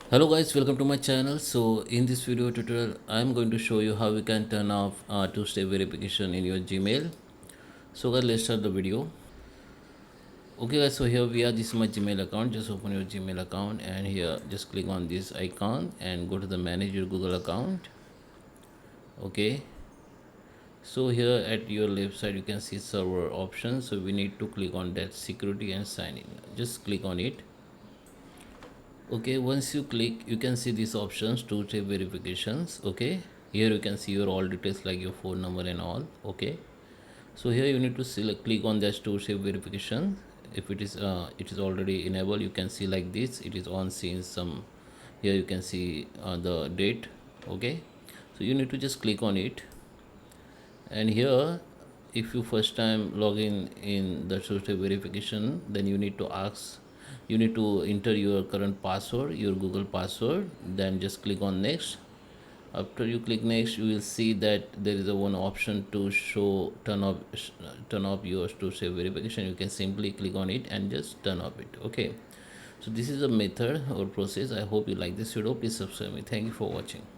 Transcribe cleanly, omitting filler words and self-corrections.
Hello guys, welcome to my channel. So in this video tutorial I am going to show you how you can turn off two-step verification in your Gmail. So guys, let's start the video. Okay guys, so here we are. This is my Gmail account. Just open your Gmail account and here just click on this icon and go to the manage your Google account. Okay, so here at your left side you can see server options, so we need to click on that security and sign in. Just click on it. Okay, once you click you can see these options, two-step verifications. Okay, here you can see your all details like your phone number and all. Okay, so here you need to select click on that two-step verification. If it is already enabled, you can see like this, it is on since some. Here you can see the date. Okay, so you need to just click on it, and here if you first time log in the two-step verification, then you need to enter your current password, your Google password, then just click on next. After you click next, you will see that there is a one option to show turn off your two-step verification. You can simply click on it and just turn off it. Okay, so this is a method or process. I hope you like this video. Please subscribe me. Thank you for watching.